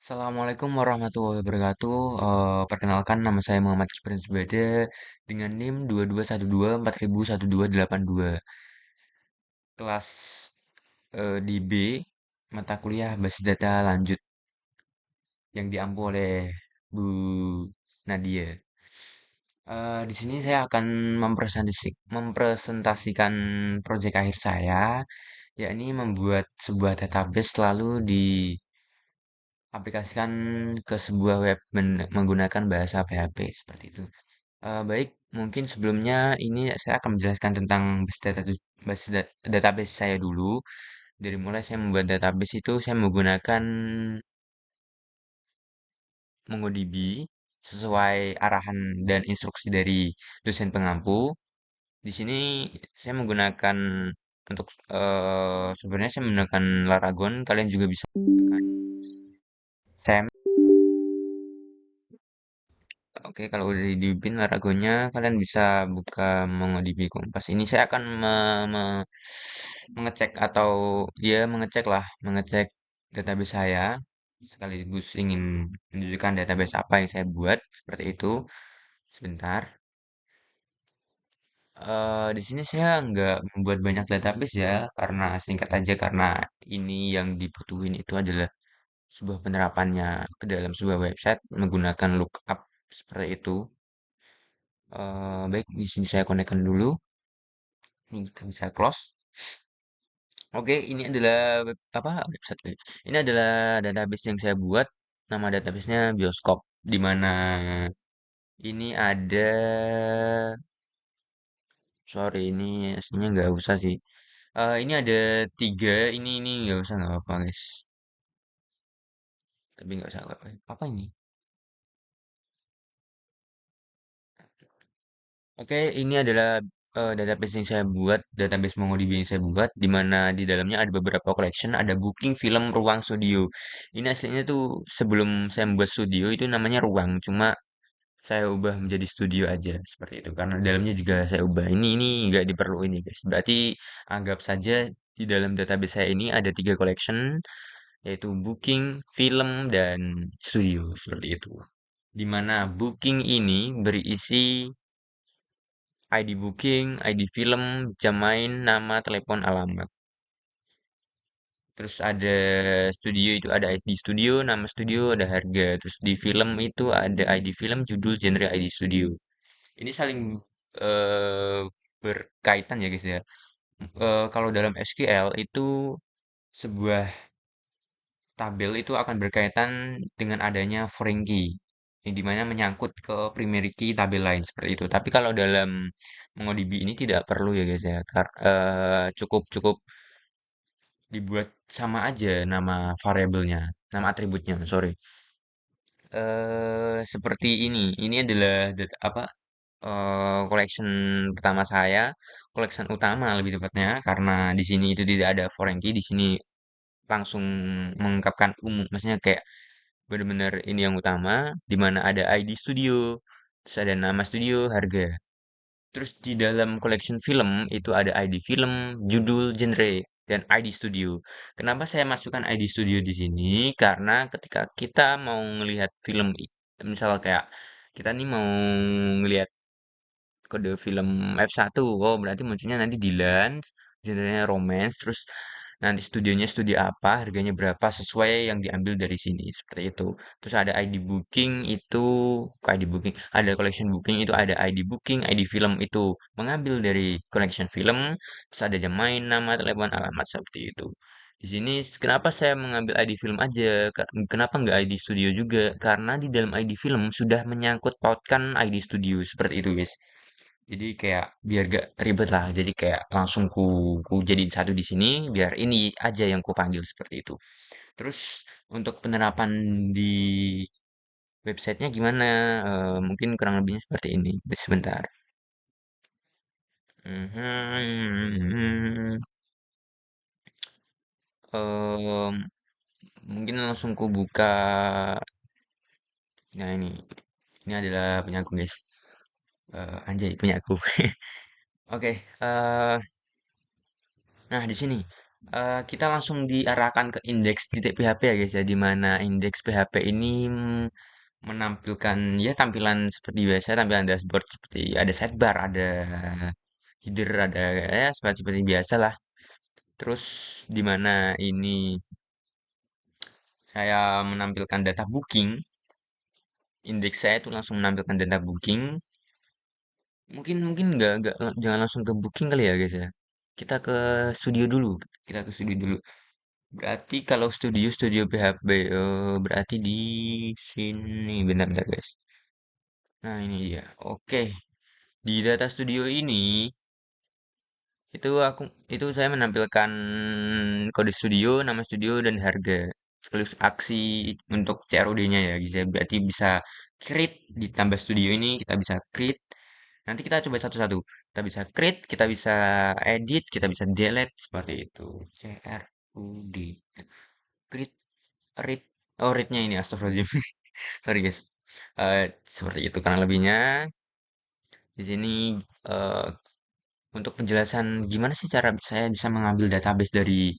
Assalamualaikum warahmatullahi wabarakatuh. Perkenalkan nama saya Muhammad Kiprin Subada dengan NIM 221240012282. Kelas di B, mata kuliah Basis Data Lanjut yang diampu oleh Bu Nadia. Di sini saya akan mempresentasikan proyek akhir saya, yakni membuat sebuah database lalu diaplikasikan ke sebuah web menggunakan bahasa PHP seperti itu. Baik, mungkin sebelumnya ini saya akan menjelaskan tentang database saya dulu. Dari mulai saya membuat database itu saya menggunakan MongoDB sesuai arahan dan instruksi dari dosen pengampu. Di sini saya menggunakan untuk sebenarnya saya menggunakan Laragon. Kalian juga bisa menggunakan SAM. Oke, kalau udah dihidupin Laragonya, kalian bisa buka MongoDB Kompas. Ini saya akan mengecek atau ya mengecek lah, mengecek database saya. Sekaligus ingin menunjukkan database apa yang saya buat, seperti itu. Sebentar. Di sini saya nggak membuat banyak database ya, karena singkat aja karena ini yang dibutuhin itu adalah sebuah penerapannya ke dalam sebuah website menggunakan lookup seperti itu. Baik, di sini saya konekkan dulu. Ini kita bisa close. Oke, ini adalah apa website. Ini adalah database yang saya buat. Nama databasenya Bioskop, di mana ini ada. Sorry, ini aslinya nggak usah sih. Ini ada tiga. Ini nggak usah nggak apa-apa guys. Tapi nggak usah apa, apa ini? Oke, ini adalah database yang saya buat, database MongoDB yang saya buat, di mana di dalamnya ada beberapa collection, ada booking film ruang studio. Ini aslinya tuh sebelum saya membuat studio itu namanya ruang, cuma saya ubah menjadi studio aja seperti itu. Karena di dalamnya juga saya ubah. Ini nggak diperluin ya guys. Berarti anggap saja di dalam database saya ini ada tiga collection, yaitu booking, film, dan studio seperti itu. Di mana booking ini berisi ID booking, ID film, jam main, nama, telepon, alamat. Terus ada studio itu ada ID studio, nama studio, ada harga. Terus di film itu ada ID film, judul, genre, ID studio. Ini saling eh, berkaitan ya guys ya. Kalau dalam SQL itu sebuah tabel itu akan berkaitan dengan adanya foreign key yang dimana menyangkut ke primary key tabel lain seperti itu. Tapi kalau dalam MongoDB ini tidak perlu ya guys ya. Cukup cukup dibuat sama aja nama variabelnya, nama atributnya, sorry. Seperti ini. Ini adalah apa? Collection pertama saya, collection utama lebih tepatnya, karena di sini itu tidak ada foreign key, di sini langsung mengungkapkan umum, maksudnya kayak benar-benar ini yang utama, di mana ada ID studio, terus ada nama studio, harga. Terus di dalam collection film itu ada ID film, judul, genre, dan ID studio. Kenapa saya masukkan ID studio di sini? Karena ketika kita mau ngelihat film, misal kayak kita nih mau ngelihat kode film F1. Oh, berarti munculnya nanti Dylan, genrenya romance, terus nanti studionya studio apa, harganya berapa sesuai yang diambil dari sini seperti itu. Terus ada ID booking itu, kok ID booking, ada collection booking itu ada ID booking, ID film itu mengambil dari collection film, terus ada jam main, nama, telepon, alamat seperti itu. Di sini kenapa saya mengambil ID film aja? Kenapa nggak ID studio juga? Karena di dalam ID film sudah menyangkut pautkan ID studio seperti itu, guys. Jadi kayak biar gak ribet lah. Jadi kayak langsung ku jadiin satu di sini biar ini aja yang ku panggil seperti itu. Terus untuk penerapan di websitenya gimana? Mungkin kurang lebihnya seperti ini. Sebentar. Mhm. Em, Mungkin langsung ku buka. Nah ini adalah punya aku guys. Anjay punya aku. Oke. Nah di sini. Kita langsung diarahkan ke indeks titik PHP ya guys ya, di mana indeks PHP ini menampilkan ya tampilan seperti biasa, tampilan dashboard seperti ada sidebar, ada header, ada ya seperti biasa lah. Terus di mana ini saya menampilkan data booking, indeks saya itu langsung menampilkan data booking. Mungkin mungkin nggak jangan langsung ke booking kali ya guys ya. Kita ke studio dulu. Kita ke studio dulu. Berarti kalau studio PHP berarti di sini bentar-bentar guys. Nah, ini dia. Oke. Di data studio ini itu aku itu saya menampilkan kode studio, nama studio dan harga. Sekaligus aksi untuk CROD-nya ya, bisa berarti bisa create ditambah studio ini kita bisa create. Nanti kita coba satu-satu. Kita bisa create, kita bisa edit, kita bisa delete seperti itu. CROD. Create, read. Oh, read-nya ini astagfirullahaladzim. Sorry guys. Seperti itu kurang lebihnya. Di sini eh, untuk penjelasan gimana sih cara saya bisa mengambil database dari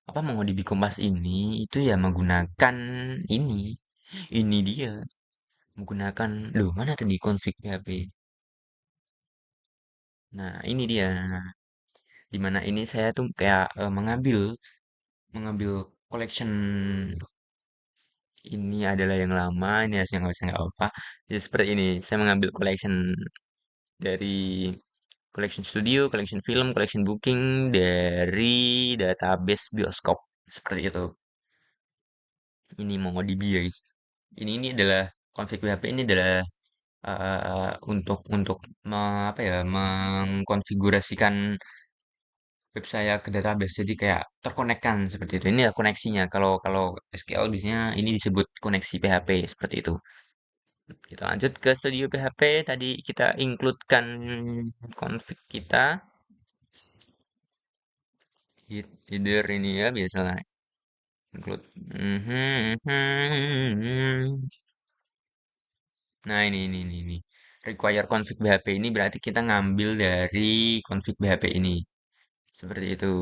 apa MongoDB Kompas ini itu ya menggunakan ini. Ini dia menggunakan loh mana tadi config PHP. Nah, ini dia. Di mana ini saya tuh kayak mengambil mengambil collection ini adalah yang lama, ini harusnya nggak bisa nggak apa. Ya seperti ini, saya mengambil collection dari collection studio, collection film, collection booking dari database bioskop seperti itu. Ini MongoDB guys. Ini adalah config PHP ini adalah untuk apa ya mengkonfigurasikan web saya ke database jadi kayak terkonekkan seperti itu. Ini ya koneksinya. Kalau kalau SQL biasanya ini disebut koneksi PHP seperti itu. Kita lanjut ke studio PHP. Tadi kita includekan config kita. Header ini ya biasalah include. Mhm, mhm. Nah ini. Require config PHP ini berarti kita ngambil dari config PHP ini. Seperti itu.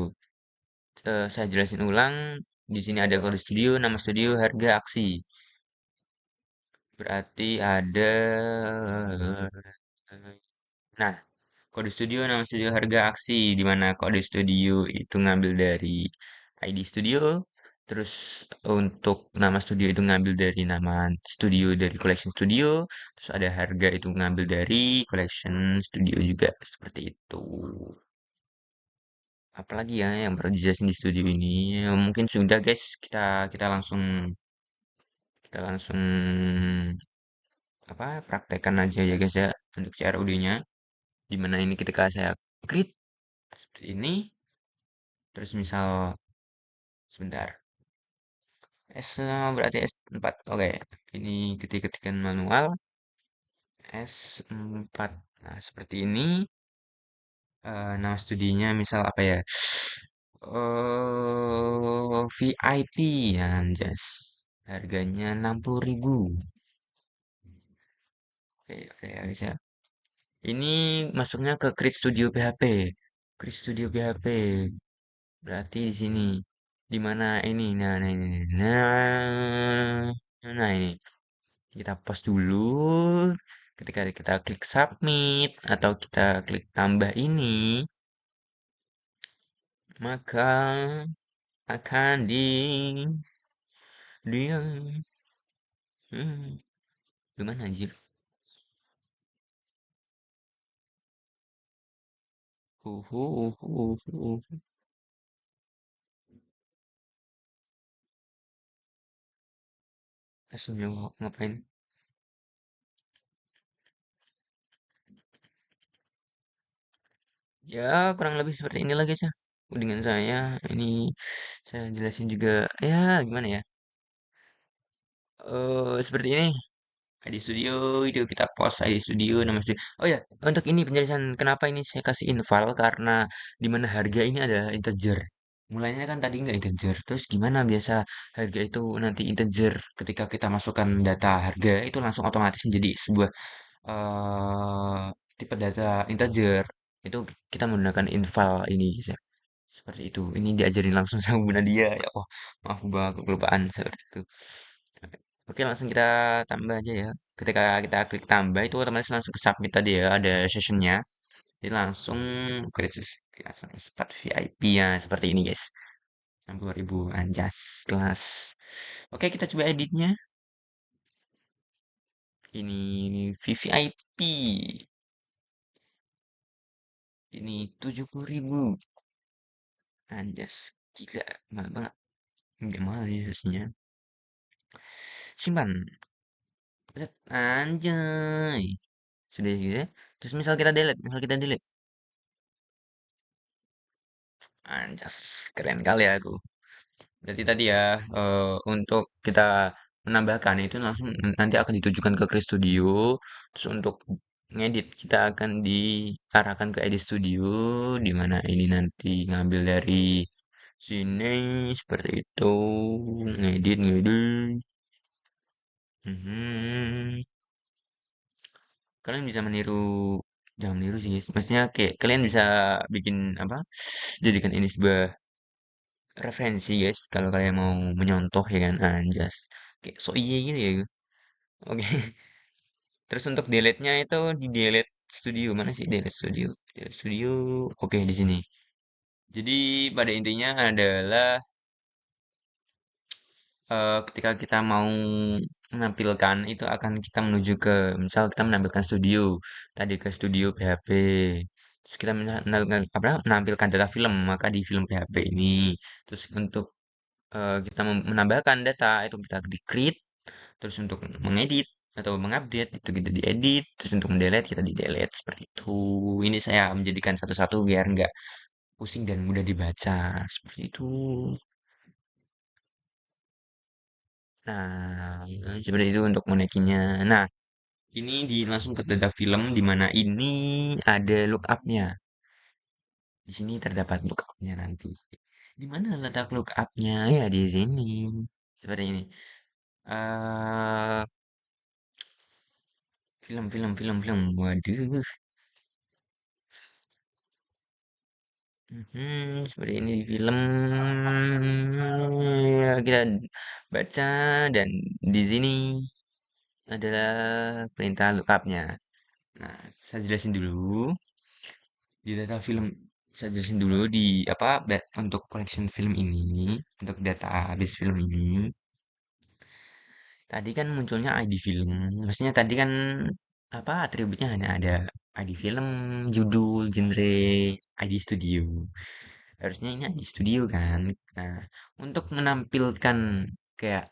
Saya jelasin ulang. Di sini ada kode studio, nama studio, harga, aksi. Berarti ada. Nah, kode studio, nama studio, harga, aksi. Di mana kode studio itu ngambil dari ID studio. Terus untuk nama studio itu ngambil dari nama studio dari collection studio. Terus ada harga itu ngambil dari collection studio juga. Seperti itu. Apalagi ya yang perlu dijelasin di studio ini. Mungkin sudah guys, kita langsung kita langsung apa praktekkan aja ya guys ya untuk CRUD-nya. Dimana ini ketika saya create seperti ini, terus misal sebentar berarti S4. Oke, ini ketik-ketikan manual S4. Nah, seperti ini nama studinya misal apa ya? VIP ya, Anjas. Harganya 60.000. Oke, oke, ya, bisa. Ini masuknya ke Create Studio PHP. Create Studio PHP. Berarti di sini. Di mana ini? Nah, ini. Nah, ini. Kita post dulu. Ketika kita klik submit atau kita klik tambah ini, maka akan dia gimana anjir? Langsung ngapain? Ya, kurang lebih seperti inilah guys ya. Dengan saya ini saya jelasin juga ya gimana ya? Seperti ini. ID Studio itu kita post ID Studio nama studio. Oh ya, untuk ini penjelasan kenapa ini saya kasih inval karena di mana harga ini adalah integer. Mulanya kan tadi nggak integer. Terus gimana biasa harga itu nanti integer ketika kita masukkan data harga itu langsung otomatis menjadi sebuah tipe data integer. Itu kita menggunakan inval ini guys ya. Seperti itu. Ini diajarin langsung sama Bu Nadia. Ya, oh, maaf Mbak, kelupaan seperti itu. Oke, langsung kita tambah aja ya. Ketika kita klik tambah itu otomatis langsung ke submit tadi ya, ada sessionnya. Jadi langsung krisis langsung sempat VIP ya seperti ini guys. 60.000 anjas kelas. Oke, kita coba editnya. Ini VVIP. Ini 70.000 anjas. Gila, mahal banget. Enggak mahal ya hasilnya. Simpan. Set, anjay. Sudah gitu ya. Terus misal kita delete. Anjas, keren kali ya aku. Berarti tadi ya, untuk kita menambahkan itu langsung nanti akan ditujukan ke Kris Studio. Terus untuk ngedit kita akan diarahkan ke Edit Studio, di mana ini nanti ngambil dari sini seperti itu, ngedit ngedit. Mhm. Kalian bisa meniru, jangan meniru sih guys. Maksudnya kayak kalian bisa bikin apa? Jadikan ini sebuah referensi guys kalau kalian mau menyontoh ya kan anjas kayak so iya gitu ya. Oke. Terus untuk delete-nya itu di delete studio mana sih delete studio. Delete studio oke di sini. Jadi pada intinya adalah ketika kita mau menampilkan itu akan kita menuju ke misal kita menampilkan studio tadi ke studio PHP. Terus kita menampilkan data film maka di film PHP ini. Terus untuk kita menambahkan data itu kita di create. Terus untuk mengedit atau mengupdate itu kita diedit, terus untuk mendelete kita di delete seperti itu. Ini saya menjadikan satu-satu biar nggak pusing dan mudah dibaca seperti itu. Nah, seperti itu untuk menaiknya. Nah, ini langsung ke data film di mana ini ada lookupnya. Di sini terdapat lookupnya nanti. Di mana letak lookupnya? Ya di sini. Seperti ini. eh film. Waduh. Seperti ini di film. Ya, kita baca dan di sini adalah perintah lookupnya. Nah, saya jelasin dulu di data film. Saya jelasin dulu di apa untuk collection film ini, untuk database film ini. Tadi kan munculnya ID film. Maksudnya tadi kan apa atributnya hanya ada ID film, judul, genre, ID studio. Harusnya ini ID studio kan. Nah, untuk menampilkan kayak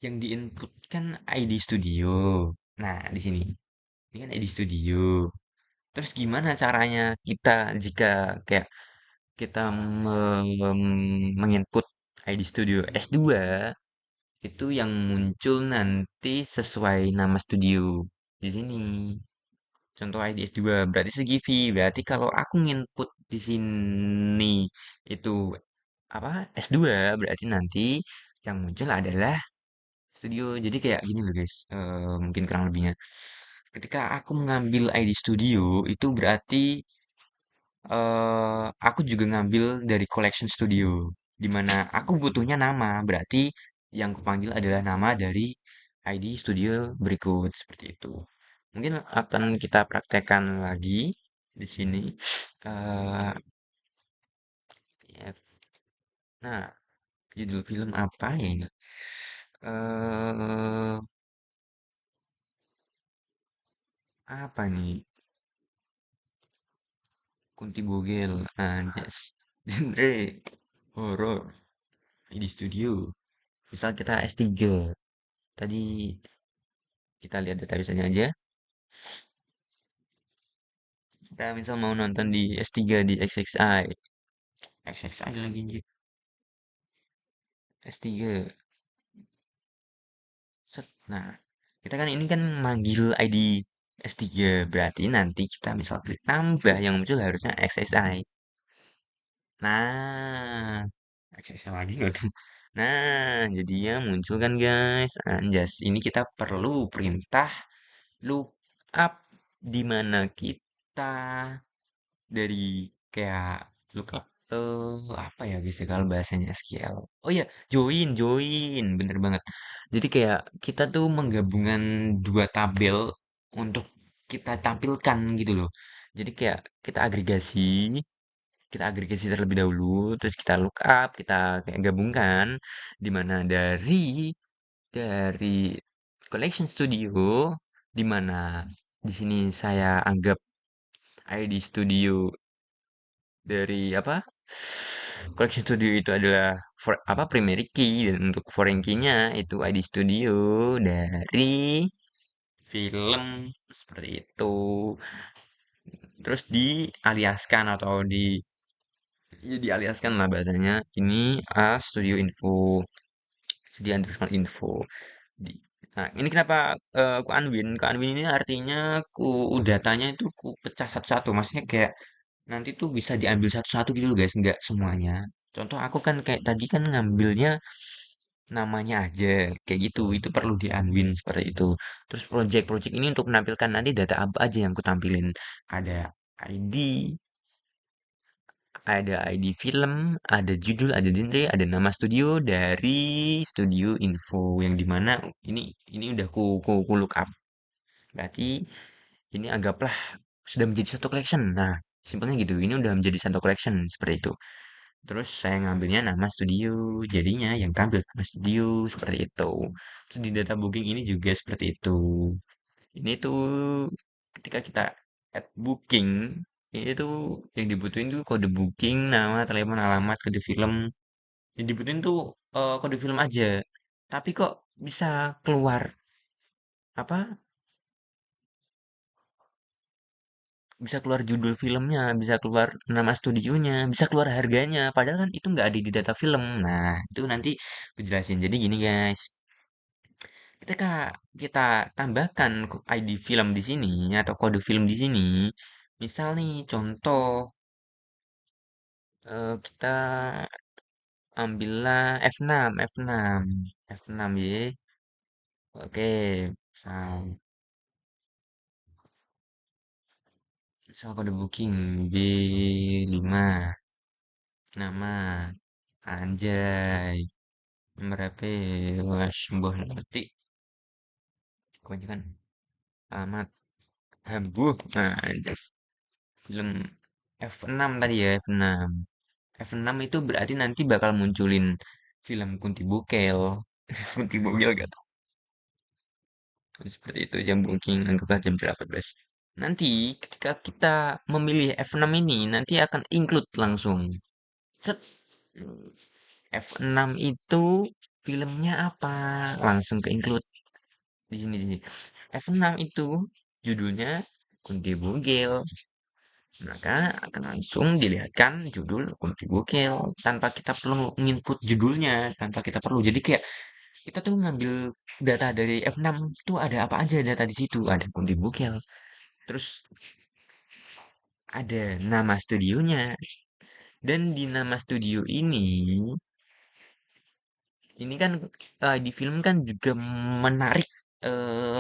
yang diinput kan ID studio. Nah, di sini. Ini kan ID studio. Terus gimana caranya kita jika kayak kita menginput ID studio S2 itu yang muncul nanti sesuai nama studio di sini. Contoh ID S2 berarti segi V. Berarti kalau aku nginput di sini itu apa S2 berarti nanti yang muncul adalah studio. Jadi kayak gini loh guys. Mungkin kurang lebihnya. Ketika aku mengambil ID studio itu berarti aku juga ngambil dari collection studio. Di mana aku butuhnya nama. Berarti yang kupanggil adalah nama dari ID studio berikut seperti itu. Mungkin akan kita praktekkan lagi di sini. Eh, ya. Nah, judul film apa ya ini? Eh, apa nih? Kunti Bogel, Anjas, genre, horor, di studio. Misal kita S3, tadi kita lihat database-nya aja. Kita misal mau nonton di S3 di XXI. XXI lagi anjir. S3. Set. Nah, kita kan ini kan manggil ID S3. Berarti nanti kita misal klik tambah yang muncul harusnya XXI. Nah, XXI lagi nggak tuh? Nah, jadinya muncul kan guys. Anjas, ini kita perlu perintah lookup di mana kita dari kayak lookup Apa ya guys ya kalau bahasanya SQL? Oh ya, join, bener banget. Jadi kayak kita tuh menggabungkan dua tabel untuk kita tampilkan gitu loh. Jadi kayak kita agregasi terlebih dahulu, terus kita lookup, kita kayak gabungkan, di mana dari Collection Studio, di mana di sini saya anggap ID Studio dari apa? Collection Studio itu adalah primary key dan untuk foreign key-nya itu ID Studio dari film seperti itu. Terus dialiaskan atau ya dialiaskan lah bahasanya. Ini Studio Info, Studio underscore info. Nah, ini kenapa ku unwin? Ku unwin ini artinya datanya itu ku pecah satu-satu. Maksudnya kayak nanti tuh bisa diambil satu-satu gitu loh guys, nggak semuanya. Contoh aku kan kayak tadi kan ngambilnya namanya aja, kayak gitu. Itu perlu di unwin seperti itu. Terus project-project ini untuk menampilkan nanti data apa aja yang ku tampilin. Ada ID, ada ID film, ada judul, ada genre, ada nama studio dari studio info yang dimana ini udah ku look up. Berarti ini anggaplah sudah menjadi satu collection. Nah, simpelnya gitu. Ini udah menjadi satu collection seperti itu. Terus saya ngambilnya nama studio, jadinya yang tampil nama studio seperti itu. Terus di data booking ini juga seperti itu. Ini tuh ketika kita add booking, ini tuh yang dibutuhin tuh kode booking, nama, telepon, alamat, kode film. Yang dibutuhin tuh kode film aja. Tapi kok bisa keluar apa? Bisa keluar judul filmnya, bisa keluar nama studionya, bisa keluar harganya. Padahal kan itu nggak ada di data film. Nah, itu nanti aku jelasin. Jadi gini guys, ketika kita tambahkan ID film di sini atau kode film di sini, misal nih contoh kita ambillah F6, F6, F6 ya. Oke, misal, misal kode booking B5, nama, anjay. Nomor HP wes mbah nanti kebanyakan amat hambuh. Nah, just film F6 tadi ya, F6. F6 itu berarti nanti bakal munculin film Kunti Bukel. Kunti Bukel gak tau. Seperti itu jam booking anggaplah jam 18. Nanti ketika kita memilih F6 ini nanti akan include langsung. Set. F6 itu filmnya apa? Langsung ke include di sini. F6 itu judulnya Kunti Bugil. Maka akan langsung dilihatkan judul Kunti Bugil tanpa kita perlu nginput judulnya, tanpa kita perlu. Jadi kayak kita tuh ngambil data dari F6 itu ada apa aja data di situ. Ada Kunti Bugil. Terus ada nama studionya. Dan di nama studio ini kan di film kan juga menarik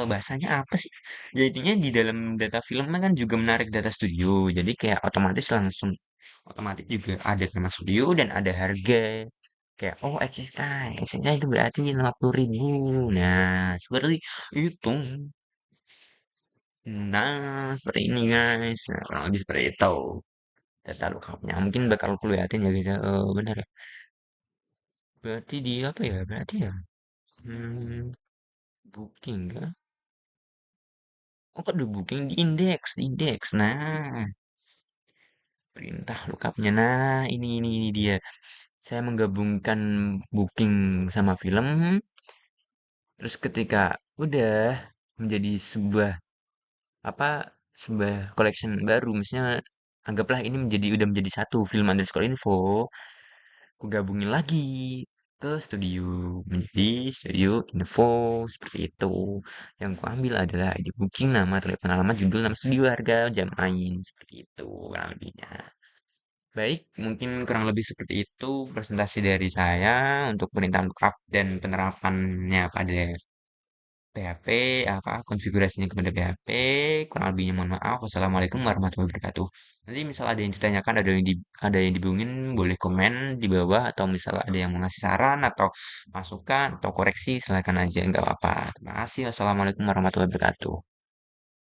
bahasanya apa sih? Jadinya di dalam data filmnya kan juga menarik data studio. Jadi kayak otomatis juga ada nama studio dan ada harga. Kayak oh XXI itu berarti 50.000. Nah, seperti itu. Nah, seperti ini guys. Nah, kurang lebih seperti itu. Data lookupnya. Mungkin bakal kulihatin ya guys ya. Benar ya. Berarti di apa ya? Berarti ya. Hmm, booking kah? Oh, kok di booking di indeks. Nah, perintah lookupnya. Nah, ini dia. Saya menggabungkan booking sama film. Terus ketika udah menjadi apa sebuah collection baru, misalnya anggaplah ini udah menjadi satu film underscore info. Aku gabungin lagi ke studio menjadi studio info seperti itu. Yang ku ambil adalah ID booking, nama, telepon, alamat, judul, nama studio, harga, jam main seperti itu kurang lebihnya. Baik, mungkin kurang lebih seperti itu presentasi dari saya untuk perintah lookup dan penerapannya pada PHP apa konfigurasinya kepada PHP. Kurang lebihnya mohon maaf. Wassalamualaikum warahmatullahi wabarakatuh. Nanti misal ada yang ditanyakan, ada yang dibingungin, boleh komen di bawah, atau misal ada yang mau ngasih saran atau masukan atau koreksi, silakan aja, nggak apa-apa. Terima kasih. Wassalamualaikum warahmatullahi wabarakatuh.